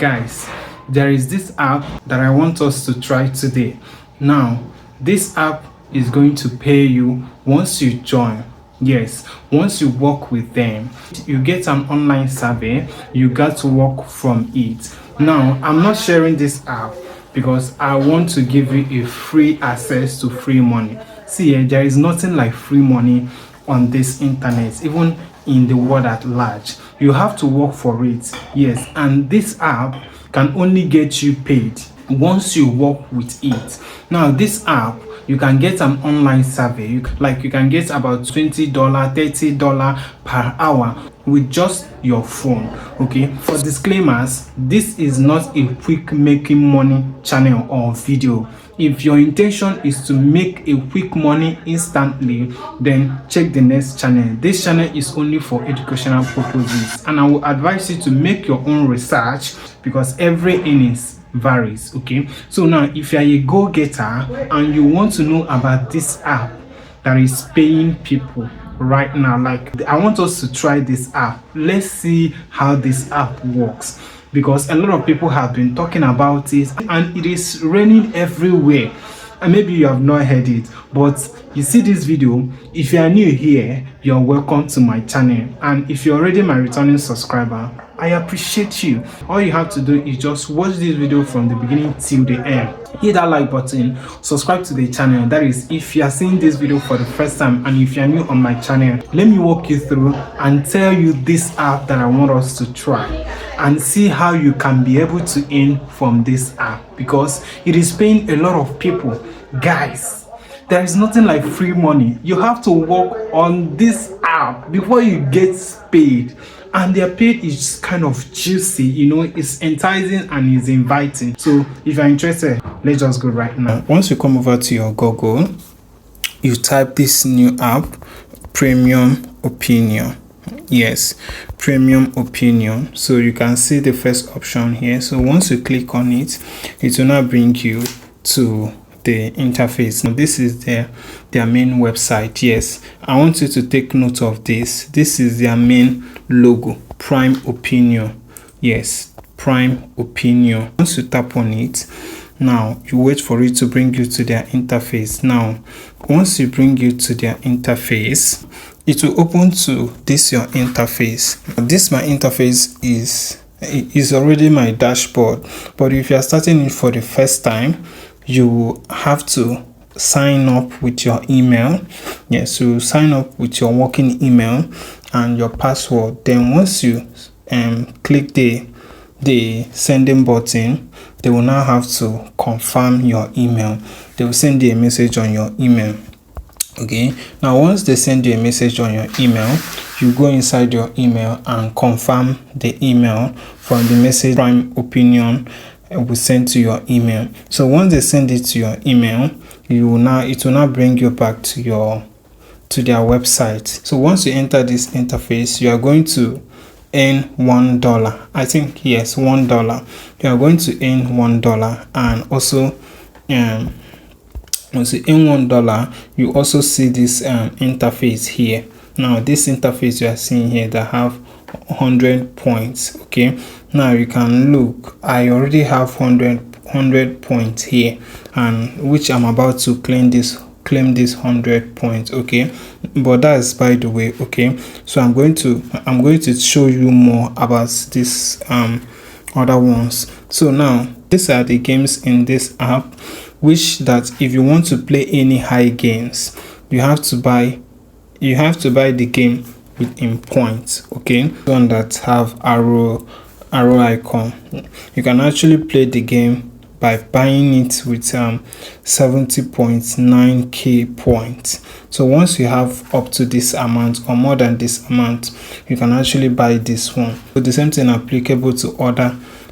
Guys, there is this app that I want us to try today. Now, this app is going to pay you once you join. Yes, once you work with them, you get an online survey, you got to work from it. Now, I'm not sharing this app because I want to give you a free access to free money. See, there is nothing like free money on this internet, even in the world at large. You have to work for it. Yes, and this app can only get you paid once you work with it. Now, this app, you can get an online survey, you can get about $20 $30 per hour with just your phone. Okay, for disclaimers, this is not a quick making money channel or video. If your intention is to make a quick money instantly, then check the next channel. This channel is only for educational purposes, and I will advise you to make your own research because every earnings varies. Okay, so now if you are a go-getter and you want to know about this app that is paying people right now, like, I want us to try this app. Let's see how this app works, because a lot of people have been talking about it and it is raining everywhere, and maybe you have not heard it, but you see this video. If you are new here, you're welcome to my channel, and if you're already my returning subscriber, I appreciate you. All you have to do is just watch this video from the beginning till the end. Hit that like button, subscribe to the channel. That is if you are seeing this video for the first time, and if you are new on my channel, let me walk you through and tell you this app that I want us to try and see how you can be able to earn from this app, because it is paying a lot of people. Guys, there is nothing like free money. You have to work on this app before you get paid, and their pay is kind of juicy, you know, it's enticing and it's inviting. So if you're interested, let's just go right now. Once you come over to your Google, you type this new app, Premium Opinion. Yes, Premium Opinion. So you can see the first option here. So once you click on it, it will now bring you to the interface. Now this is their main website. Yes, I want you to take note of this. This is their main logo, Prime Opinion. Yes, Prime Opinion. Once you tap on it, now you wait for it to bring you to their interface. Now once you bring you to their interface, it will open to this your interface. This my interface is already my dashboard, but if you are starting it for the first time, you have to sign up with your email. Yes, so sign up with your working email and your password. Then once you click the sending button, they will now have to confirm your email. They will send you a message on your email. Okay, now once they send you a message on your email, you go inside your email and confirm the email from the message Prime Opinion will send to your email. So once they send it to your email, it will now bring you back to their website. So once you enter this interface, you are going to earn $1. I think, yes, $1. You are going to earn $1, and also once you earn $1, you also see this interface here. Now this interface you are seeing here that have 100 points. Okay, now you can look, I already have 100 points here, and which I'm about to claim this 100 points. Okay, but that's by the way. Okay, so I'm going to show you more about this other ones. So now these are the games in this app, which that if you want to play any high games, you have to buy the game in points. Okay, one that have arrow icon. You can actually play the game by buying it with 70.9k points. So once you have up to this amount or more than this amount, you can actually buy this one. So the same thing applicable to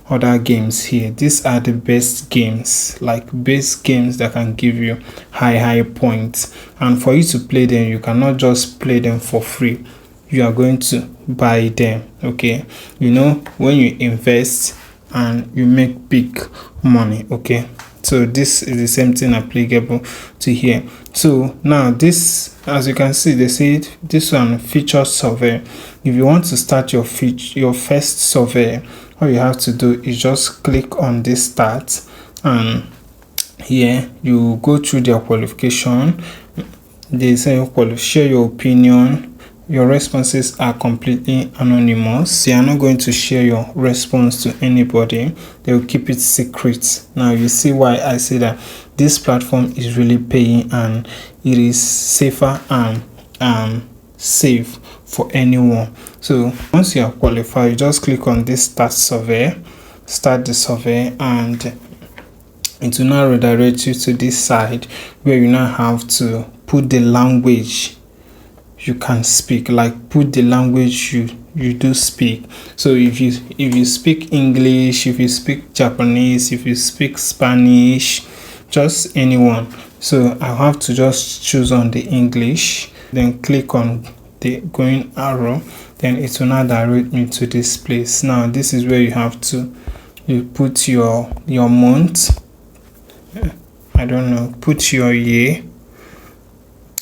other games here. These are the best games, like best games that can give you high points, and for you to play them, you cannot just play them for free. You are going to buy them. Okay, you know, when you invest and you make big money. Okay, so this is the same thing applicable to here. So now this, as you can see, they said this one feature survey. If you want to start your first survey all you have to do is just click on this start, and here you go through their qualification. They say share your opinion. Your responses are completely anonymous. They are not going to share your response to anybody. They will keep it secret. Now you see why I say that this platform is really paying, and it is safer and safe for anyone. So once you are qualified, you just click on this start the survey, and it will now redirect you to this side where you now have to put the language you can speak, like put the language you do speak. So if you speak English, if you speak Japanese, if you speak Spanish, just anyone. So I have to just choose on the English, then click on the going arrow, then it will now direct me to this place. Now this is where you put your month, I don't know, put your year,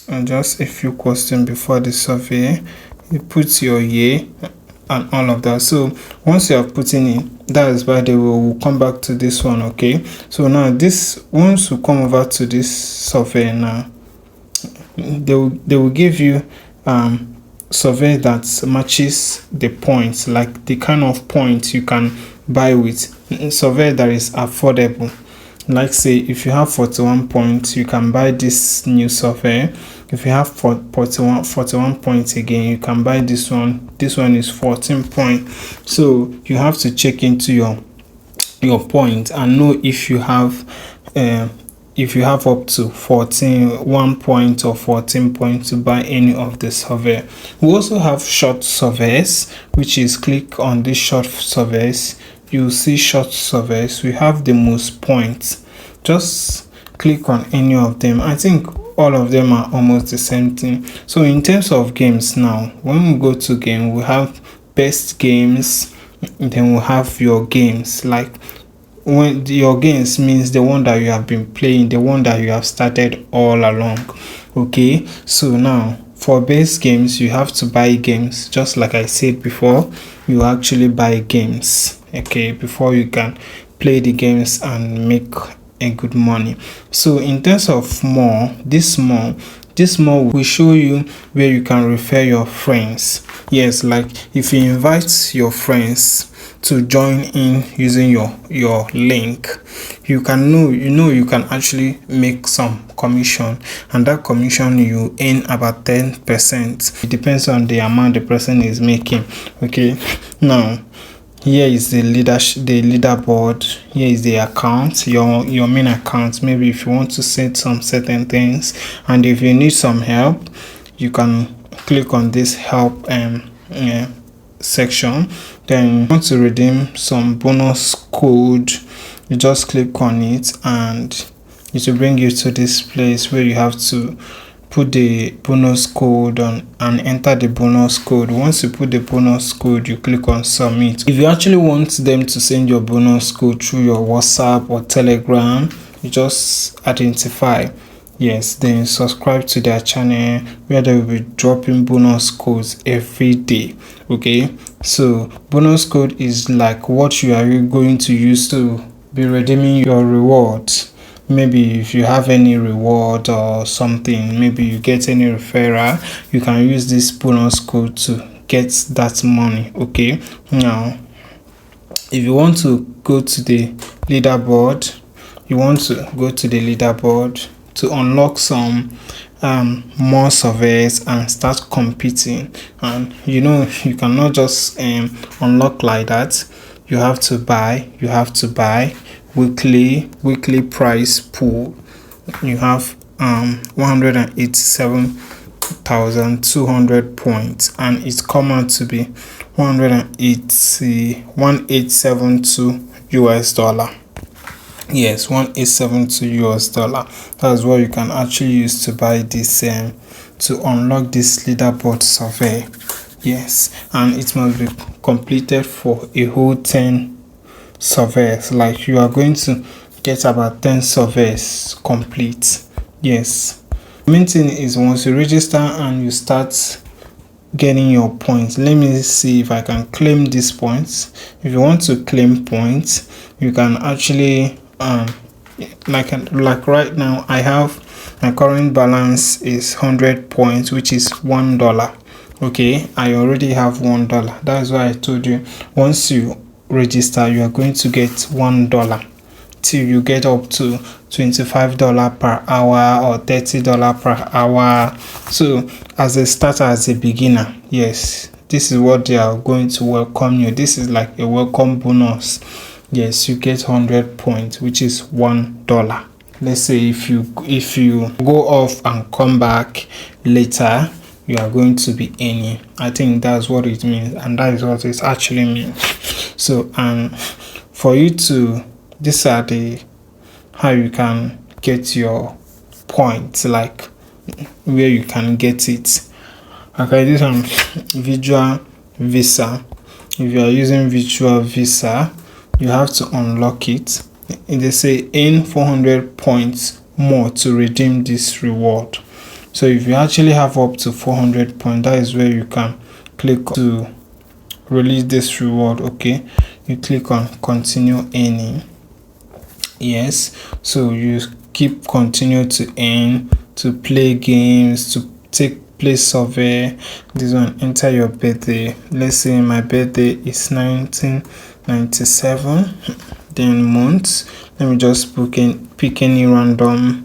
and just a few questions before the survey. You put your year and all of that. So once you are putting in, that is why they will come back to this one. Okay, so now this, once you come over to this survey, now they will give you survey that matches the points, like the kind of points you can buy with, survey that is affordable. Like say if you have 41 points, you can buy this new survey. If you have 41 points again, you can buy this one. This one is 14 points. So you have to check into your points and know if you have up to 1 point or 14 points to buy any of the survey. We also have short surveys, which is click on this short surveys. You see short surveys, we have the most points. Just click on any of them. I think all of them are almost the same thing. So in terms of games now, when we go to game, we have best games, then we have your games. Like when your games means the one that you have been playing, the one that you have started all along. Okay, so now for base games, you have to buy games. Just like I said before, you actually buy games, okay, before you can play the games and make a good money. So in terms of this more will show you where you can refer your friends. Yes, like if you invite your friends to join in using your link, you can you can actually make some commission, and that commission you earn about 10%. It depends on the amount the person is making. Okay, now here is the leaderboard. Here is the account, your main account. Maybe if you want to set some certain things, and if you need some help, you can click on this help section. Then you want to redeem some bonus code, you just click on it and it will bring you to this place where you have to put the bonus code on and enter the bonus code. Once you put the bonus code, you click on submit. If you actually want them to send your bonus code through your WhatsApp or Telegram, you just identify, yes, then subscribe to their channel where they will be dropping bonus codes every day. Okay, so bonus code is like what you are going to use to be redeeming your rewards. Maybe if you have any reward or something, maybe you get any referral, you can use this bonus code to get that money. Okay, now if you want to go to the leaderboard, to unlock some more surveys and start competing. And you cannot just unlock like that. You have to buy weekly price pool. You have 187,200 points, and it's come out to be 1872 US dollar. Yes, 1872 US dollar. That's what you can actually use to buy this to unlock this leaderboard survey. Yes, and it must be completed for a whole 10 surveys. Like you are going to get about 10 surveys complete. Yes, the main thing is once you register and you start getting your points. Let me see if I can claim these points. If you want to claim points, you can actually like right now I have my current balance is 100 points, which is $1. Okay, I already have $1. That's why I told you once you register you are going to get $1 till you get up to $25 per hour or $30 per hour. So as a starter, as a beginner, yes, this is what they are going to welcome you. This is like a welcome bonus. Yes, you get 100 points, which is $1. Let's say if you go off and come back later, you are going to be earning. I think that's what it means, and that is what it actually means. So for you to, these are the how you can get your points, like where you can get it. Okay, this one, Virtual Visa. If you are using Virtual Visa, you have to unlock it. They say earn 400 points more to redeem this reward. So if you actually have up to 400 points, that is where you can click to release this reward. Okay, you click on continue earning. Yes, so you keep continue to earn, to play games, to take place survey. This one, enter your birthday. Let's say my birthday is 1997. Then months, let me just pick any random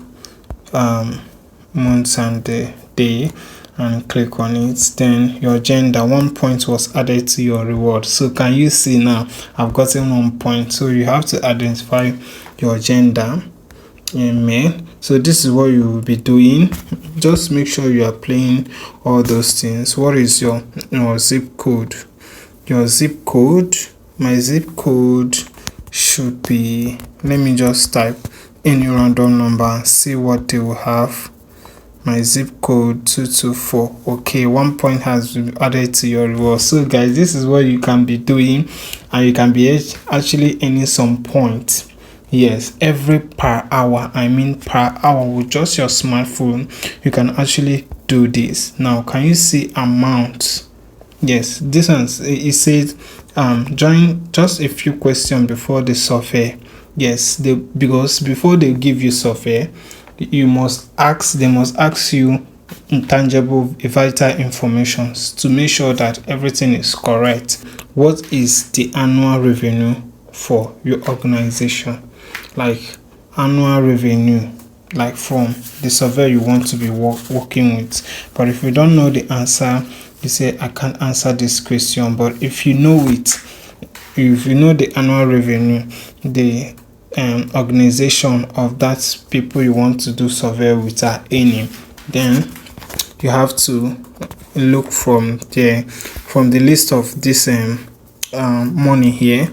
months and the day and click on it. Then your gender, 1 point was added to your reward. So can you see now I've gotten 1 point? So you have to identify your gender in male. So this is what you will be doing. Just make sure you are playing all those things. What is your zip code? Your zip code, my zip code should be, let me just type any random number and see what they will have. My zip code 224. Okay, 1 point has been added to your reward. So guys, this is what you can be doing, and you can be actually earning some points. Yes, every per hour, per hour, with just your smartphone you can actually do this. Now can you see amount? Yes, this one, it says join just a few questions before the survey. Yes, because before they give you survey, they must ask you intangible vital information to make sure that everything is correct. What is the annual revenue for your organization? Like annual revenue, like from the survey you want to be working with. But if you don't know the answer, you say I can't answer this question. But if you know it, if you know the annual revenue, the organization of that people you want to do survey with are earning, then you have to look from the list of this money here,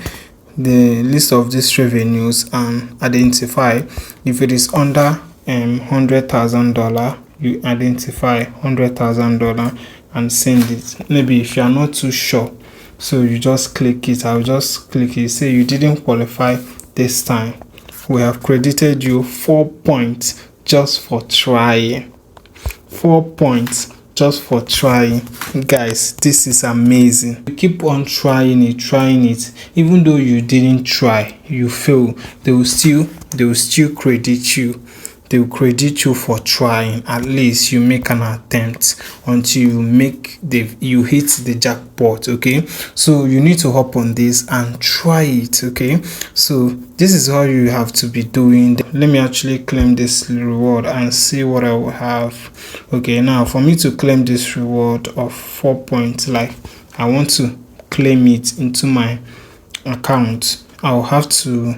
the list of these revenues, and identify if it is under $100,000. You identify $100,000 and send it. Maybe if you are not too sure, so you just click it. I'll just click it. Say you didn't qualify this time. We have credited you 4 points just for trying. 4 points just for trying. Guys, this is amazing. You keep on trying it. Even though you didn't try, you fail, they will still credit you. They will credit you for trying. At least you make an attempt until you hit the jackpot. Okay, so you need to hop on this and try it. Okay, so this is how you have to be doing. Let me actually claim this reward and see what I will have. Okay, now for me to claim this reward of 4 points, like I want to claim it into my account, I'll have to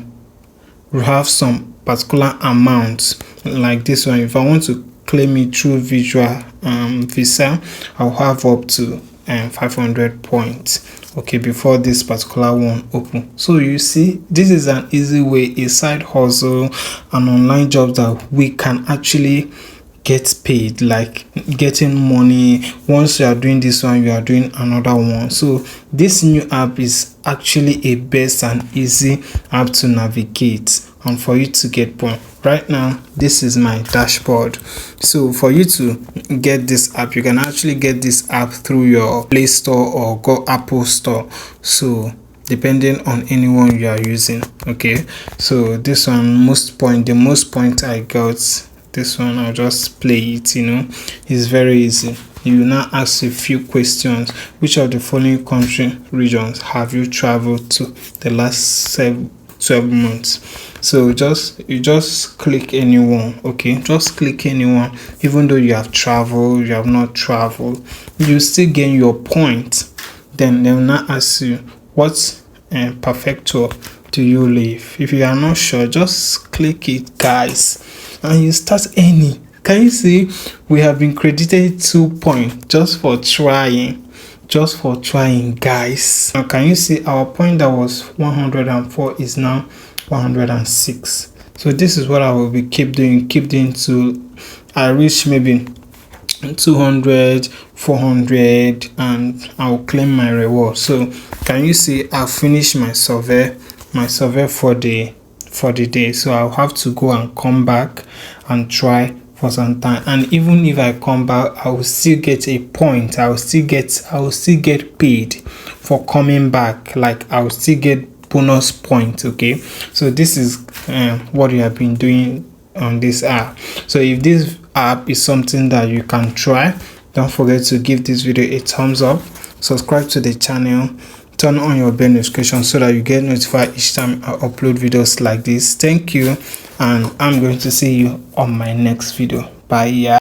have some particular amount. Like this one, if I want to claim it through Virtual Visa, I'll have up to 500 points. Okay, before this particular one open. So you see, this is an easy way, a side hustle, an online job that we can actually get paid, like getting money. Once you are doing this one, you are doing another one. So this new app is actually a best and easy app to navigate. and for you to get point. Right now, this is my dashboard. So for you to get this app, you can actually get this app through your Play Store or go Apple Store. So depending on anyone you are using. Okay, so this one, the most point I got, this one, I'll just play it. It's very easy. You will now ask a few questions. Which of the following country regions have you traveled to the last 12 months? So you just click anyone. Okay, just click anyone. Even though you have traveled, you have not traveled, you still gain your point. Then they will not ask you what prefecture do you live. If you are not sure, just click it, guys, and you start earning. Can you see we have been credited 2 points just for trying, guys? Now can you see our point that was 104 is now 106? So this is what I will be keep doing till I reach maybe 200, 400, and I'll claim my reward. So can you see I've finished my survey for the day? So I'll have to go and come back and try for some time, and even if I come back, I will still get a point. I will still get paid for coming back. Like I will still get bonus points. Okay, so this is what you have been doing on this app. So if this app is something that you can try, don't forget to give this video a thumbs up, subscribe to the channel, turn on your bell notification so that you get notified each time I upload videos like this. Thank you, and I'm going to see you on my next video. Bye.